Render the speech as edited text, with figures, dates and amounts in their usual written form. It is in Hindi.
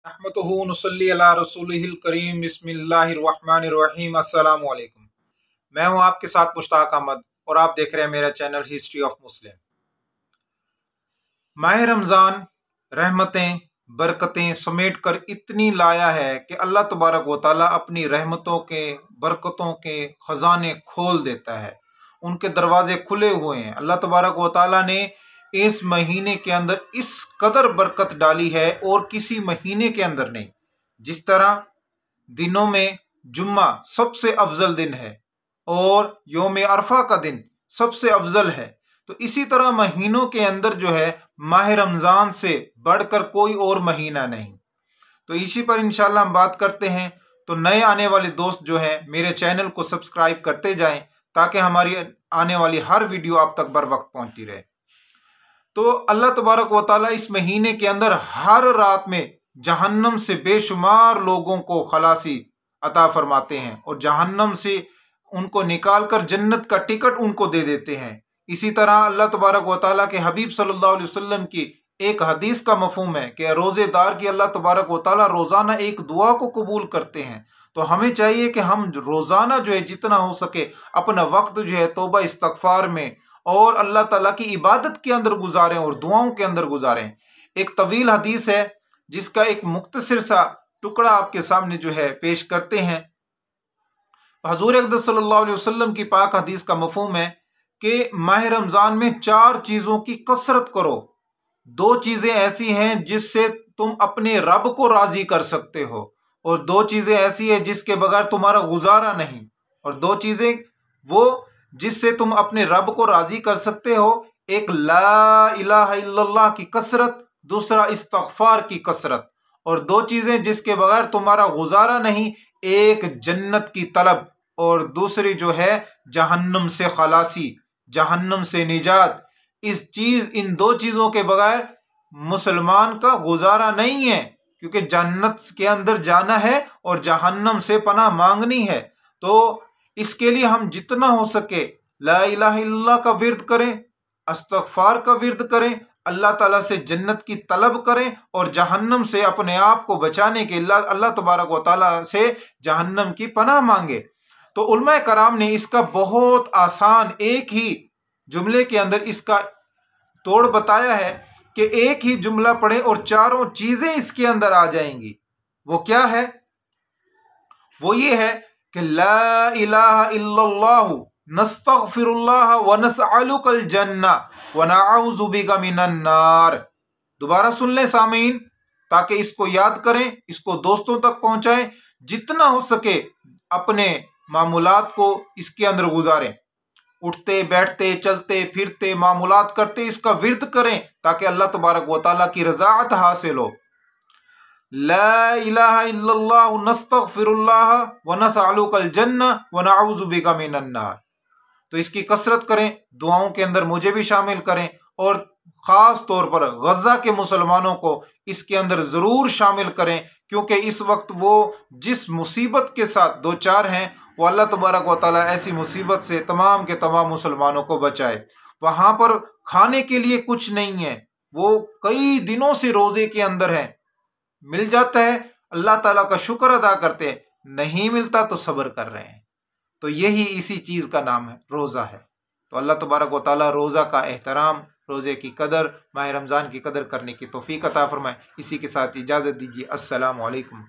रहमतुहु नुसल्ली अला रसूलिहिल करीम बिस्मिल्लाहिर्रहमानिर्रहीम अस्सलामु अलैकुम। मैं हूं आपके साथ मुश्ताक अहमद और आप देख रहे हैं मेरा चैनल हिस्ट्री ऑफ मुस्लिम। माह रमज़ान रहमतें बरकतें समेट कर इतनी लाया है कि अल्लाह तबारक व तआला अपनी रहमतों के बरकतों के खजाने खोल देता है। उनके दरवाजे खुले हुए हैं। अल्लाह तबारक व तआला ने इस महीने के अंदर इस कदर बरकत डाली है और किसी महीने के अंदर नहीं। जिस तरह दिनों में जुम्मा सबसे अफजल दिन है और योम अरफा का दिन सबसे अफजल है, तो इसी तरह महीनों के अंदर जो है माह रमजान से बढ़कर कोई और महीना नहीं। तो इसी पर इंशाल्लाह हम बात करते हैं। तो नए आने वाले दोस्त जो है मेरे चैनल को सब्सक्राइब करते जाएं ताकि हमारी आने वाली हर वीडियो आप तक बर वक्त पहुंचती रहे। तो अल्लाह तबारक व तआला इस महीने के अंदर हर रात में जहन्नम से बेशुमार लोगों को खलासी अता फरमाते हैं और जहन्नम से उनको निकालकर जन्नत का टिकट उनको दे देते हैं। इसी तरह अल्लाह तबारक व तआला के हबीब सल्लल्लाहु अलैहि वसल्लम की एक हदीस का मफहूम है कि रोजेदार की अल्लाह तबारक व तआला रोजाना एक दुआ को कबूल करते हैं। तो हमें चाहिए कि हम रोजाना जो है जितना हो सके अपना वक्त जो है तौबा इस्तगफार में और अल्लाह ताला की इबादत के अंदर गुजारें और दुआओं के अंदर गुजारें। एक तवील हदीस है जिसका एक मुख्तसर सा टुकड़ा आपके सामने जो है पेश करते हैं। हजूर अक़दस सल्लल्लाहु अलैहि वसल्लम की पाक हदीस का मफहूम है कि माह रमजान में 4 चीजों की कसरत करो। 2 चीजें ऐसी हैं जिससे तुम अपने रब को राजी कर सकते हो और 2 चीजें ऐसी है जिसके बगैर तुम्हारा गुजारा नहीं। और 2 चीजें वो जिससे तुम अपने रब को राजी कर सकते हो, एक ला इलाहा इल्लल्लाह की कसरत, दूसरा इस्तगफार की कसरत। और 2 चीजें जिसके बगैर तुम्हारा गुजारा नहीं, एक जन्नत की तलब और दूसरी जो है जहन्नम से खलासी, जहन्नम से निजात। इन 2 चीजों के बगैर मुसलमान का गुजारा नहीं है, क्योंकि जन्नत के अंदर जाना है और जहन्नम से पनाह मांगनी है। तो इसके लिए हम जितना हो सके ला इलाहा इल्लल्लाह का विर्द करें, इस्तगफार का विर्द करें, अल्लाह ताला से जन्नत की तलब करें और जहन्नम से अपने आप को बचाने के अल्लाह तबारक व तआला से जहन्नम की पनाह मांगे। तो उलमा कराम ने इसका बहुत आसान एक ही जुमले के अंदर इसका तोड़ बताया है कि एक ही जुमला पढ़े और 4 चीजें इसके अंदर आ जाएंगी। वो क्या है? वो ये है कि ला इलाहा इल्लल्लाहु नस्तगफिरुल्लाह व नसअलुकल जन्ना व नअऊज़ु बिका मिनन नार। दोबारा सुन लें सामीन, ताकि इसको याद करें, इसको दोस्तों तक पहुंचाएं। जितना हो सके अपने मामूलात को इसके अंदर गुजारें। उठते बैठते चलते फिरते मामूलात करते इसका विर्द करें ताकि अल्लाह तबारक व तआला की रज़ाअत हासिल हो। ला इलाहा इल्लल्लाह नस्तगफिरुल्लाह व नसअलुकल जन्ना व नअऊज़ु बिका मिनन नार। तो इसकी कसरत करें, दुआओं के अंदर मुझे भी शामिल करें और खास तौर पर गजा के मुसलमानों को इसके अंदर जरूर शामिल करें, क्योंकि इस वक्त वो जिस मुसीबत के साथ दो चार हैं वो अल्लाह तबारक व तआला ऐसी मुसीबत से तमाम के तमाम मुसलमानों को बचाए। वहां पर खाने के लिए कुछ नहीं है, वो कई दिनों से रोजे के अंदर हैं। मिल जाता है अल्लाह ताला का शुक्र अदा करते हैं, नहीं मिलता तो सब्र कर रहे हैं। तो यही इसी चीज का नाम है, रोजा है। तो अल्लाह तबारक व तआला रोजा का एहतराम, रोजे की कदर, माह रमजान की कदर करने की तौफीक अता फरमाए। इसी के साथ इजाजत दीजिए। अस्सलामु अलैकुम।